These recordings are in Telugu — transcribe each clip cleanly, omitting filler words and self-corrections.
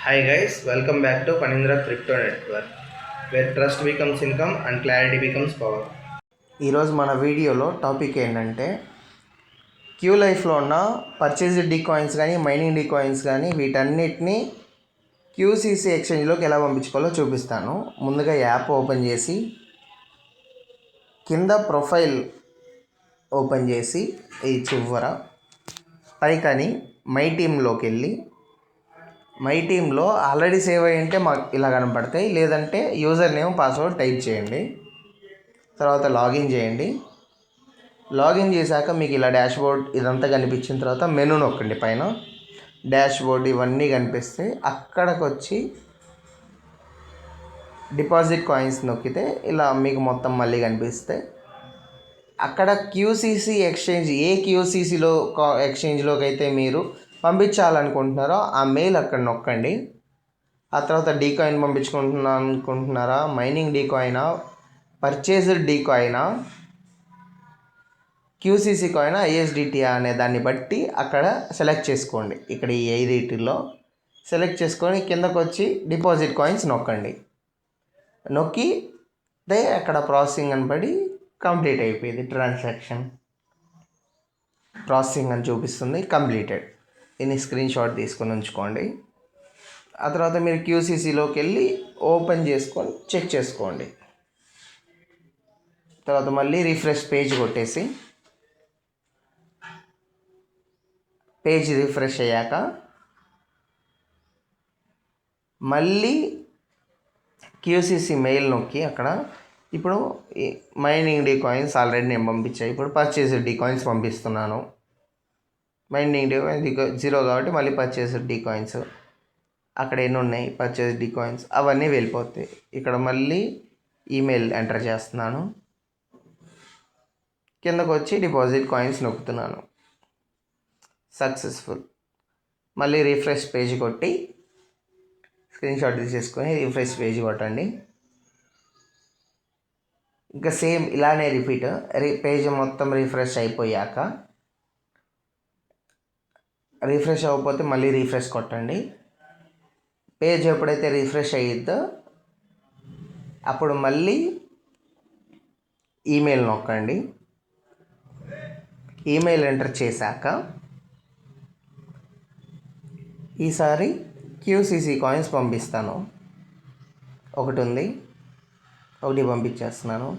Hi guys, welcome back to Panindra Crypto Network, where trust becomes income and clarity becomes power. ఈరోజు మన వీడియోలో టాపిక్ ఏంటంటే క్యూ లైఫ్లో ఉన్న పర్చేజ్డ్ డీ కాయిన్స్ కానీ మైనింగ్ డీ కాయిన్స్ కానీ వీటన్నిటిని క్యూసీసీ ఎక్స్చేంజ్లోకి ఎలా పంపించుకోవాలో చూపిస్తాను. ముందుగా యాప్ ఓపెన్ చేసి కింద ప్రొఫైల్ ఓపెన్ చేసి ఈ చివర పైకని మై టీంలోకి వెళ్ళి మై టీంలో ఆల్రెడీ సేవ్ అయ్యి ఉంటే మాకు ఇలా కనపడతాయి, లేదంటే యూజర్ నేమ్ పాస్వర్డ్ టైప్ చేయండి. తర్వాత లాగిన్ చేయండి. లాగిన్ చేశాక మీకు ఇలా డాష్బోర్డ్ ఇదంతా కనిపించిన తర్వాత మెనూ నొక్కండి. పైన డాష్బోర్డ్ ఇవన్నీ కనిపిస్తే అక్కడికి వచ్చి డిపాజిట్ కాయిన్స్ నొక్కితే ఇలా మీకు మొత్తం మళ్ళీ కనిపిస్తే అక్కడ క్యూసీసీ ఎక్స్చేంజ్ ఏ క్యూసీసీలో ఎక్స్చేంజ్లోకి అయితే మీరు పంపించాలనుకుంటున్నారో ఆ మెయిల్ అక్కడ నొక్కండి. ఆ తర్వాత డీ కాయిన్ అనుకుంటున్నారా, మైనింగ్ డీ కాయినా, పర్చేజ్డ్ డీ కాయినా, క్యూసీసీ కాయినా, ఐఎస్డిటీ అనే దాన్ని బట్టి అక్కడ సెలెక్ట్ చేసుకోండి. ఇక్కడ ఈ 5 సెలెక్ట్ చేసుకొని కిందకు వచ్చి డిపాజిట్ కాయిన్స్ నొక్కండి. నొక్కితే అక్కడ ప్రాసెసింగ్ అని పడి కంప్లీట్ అయిపోయింది. ట్రాన్సాక్షన్ ప్రాసెసింగ్ అని చూపిస్తుంది, కంప్లీటెడ్. దీన్ని స్క్రీన్ షాట్ తీసుకొని ఉంచుకోండి. ఆ తర్వాత మీరు క్యూసీసీలోకి వెళ్ళి ఓపెన్ చేసుకొని చెక్ చేసుకోండి. తర్వాత మళ్ళీ రిఫ్రెష్ పేజ్ కొట్టేసి పేజ్ రిఫ్రెష్ అయ్యాక మళ్ళీ క్యూసీసీ మెయిల్ నొక్కి అక్కడ ఇప్పుడు మైనింగ్ డీ కాయిన్స్ ఆల్రెడీ నేను పంపించాను. ఇప్పుడు పర్చేస్డ్ డీ కాయిన్స్ పంపిస్తున్నాను. మైనింగ్ డీ కాయిన్స్ 0 కాబట్టి మళ్ళీ పర్చేస్డ్ డీ కాయిన్స్ అక్కడ ఎన్ని ఉన్నాయి పర్చేస్డ్ డీ కాయిన్స్ అవన్నీ వెళ్ళిపోతాయి. ఇక్కడ మళ్ళీ ఈమెయిల్ ఎంటర్ చేస్తున్నాను. కిందకు వచ్చి డిపాజిట్ కాయిన్స్ నొక్కుతున్నాను. సక్సెస్ఫుల్. మళ్ళీ రిఫ్రెష్ పేజ్ కొట్టి స్క్రీన్ షాట్ తీసేసుకొని రిఫ్రెష్ పేజ్ కొట్టండి. ఇంకా సేమ్ ఇలానే రిపీట్. పేజ్ మొత్తం రిఫ్రెష్ అయిపోయాక రిఫ్రెష్ అవ్వకపోతే మళ్ళీ రిఫ్రెష్ కొట్టండి. పేజ్ ఎప్పుడైతే రిఫ్రెష్ అయ్యిద్దో అప్పుడు మళ్ళీ ఈమెయిల్ నొక్కండి. ఈమెయిల్ ఎంటర్ చేశాక ఈసారి క్యూసీసీ కాయిన్స్ పంపిస్తాను. ఒకటి పంపించేస్తున్నాను.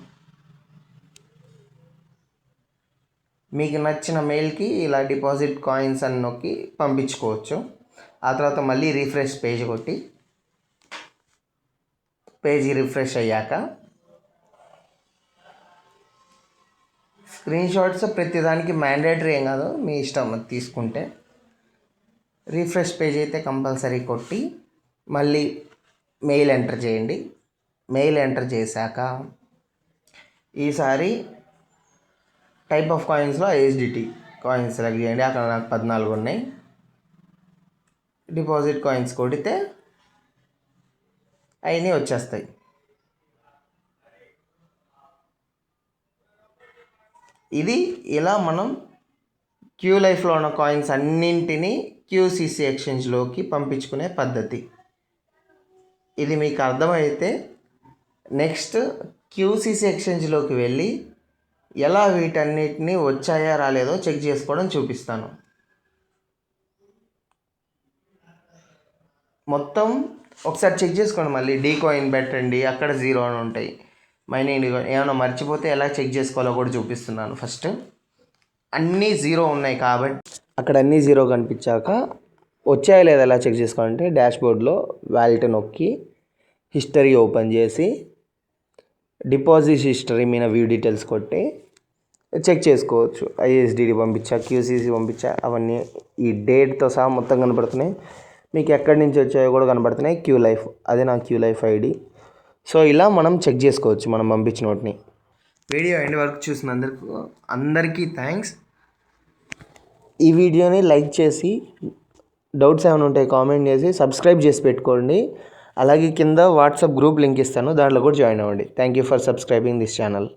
మీకు నచ్చిన మెయిల్కి ఇలా డిపాజిట్ కాయిన్స్ అని నొక్కి పంపించుకోవచ్చు. ఆ తర్వాత మళ్ళీ రిఫ్రెష్ పేజ్ కొట్టి పేజీ రిఫ్రెష్ అయ్యాక స్క్రీన్ షాట్స్ ప్రతిదానికి మ్యాండేటరీ ఏం కాదు, మీ ఇష్టం అది తీసుకుంటే. రిఫ్రెష్ పేజ్ అయితే కంపల్సరీ కొట్టి మళ్ళీ మెయిల్ ఎంటర్ చేయండి. మెయిల్ ఎంటర్ చేశాక ఈసారి టైప్ ఆఫ్ కాయిన్స్లో ఐఎస్డిటీ కాయిన్స్ సెలెక్ట్ చేయండి. అక్కడ నాకు 14 ఉన్నాయి. డిపాజిట్ కాయిన్స్ కొడితే అవన్నీ వచ్చేస్తాయి. ఇది ఇలా మనం క్యూ లైఫ్లో ఉన్న కాయిన్స్ అన్నింటినీ క్యూసీసీ ఎక్స్చేంజ్లోకి పంపించుకునే పద్ధతి. ఇది మీకు అర్థమైతే నెక్స్ట్ క్యూసీసీ ఎక్స్చేంజ్లోకి వెళ్ళి ఎలా వీటన్నిటిని వచ్చాయా రాలేదో చెక్ చేసుకోవడం చూపిస్తాను. మొత్తం ఒకసారి చెక్ చేసుకోండి. మళ్ళీ డీ కాయిన్ పెట్టండి, అక్కడ 0 అని ఉంటాయి. మైనింగ్ డీ కాయిన్ ఏమైనా మర్చిపోతే ఎలా చెక్ చేసుకోవాలో కూడా చూపిస్తున్నాను. ఫస్ట్ అన్నీ 0 ఉన్నాయి కాబట్టి అక్కడ అన్నీ 0 కనిపించాక వచ్చాయా లేదా ఎలా చెక్ చేసుకోవాలంటే డాష్బోర్డ్లో వాలెట్ నొక్కి హిస్టరీ ఓపెన్ చేసి డిపాజిట్ హిస్టరీ మీద వ్యూ డీటెయిల్స్ కొట్టి చెక్ చేసుకోవచ్చు. ఐఎస్డిటీ పంపించా, క్యూసీసీ పంపించా, అవన్నీ ఈ డేట్తో సహా మొత్తం కనబడుతున్నాయి. మీకు ఎక్కడి నుంచి వచ్చాయో కూడా కనబడుతున్నాయి. క్యూ లైఫ్, అదే నా క్యూ లైఫ్ ఐడి. సో ఇలా మనం చెక్ చేసుకోవచ్చు మనం పంపించిన వాటిని. వీడియో ఎండ్ వరకు చూసినందుకు అందరికీ థ్యాంక్స్. ఈ వీడియోని లైక్ చేసి డౌట్స్ ఏమైనా ఉంటే కామెంట్ చేసి సబ్స్క్రైబ్ చేసి పెట్టుకోండి. అలాగే కింద వాట్సాప్ గ్రూప్ లింక్ ఇస్తాను, దాంట్లో కూడా జాయిన్ అవ్వండి. Thank you for subscribing this channel.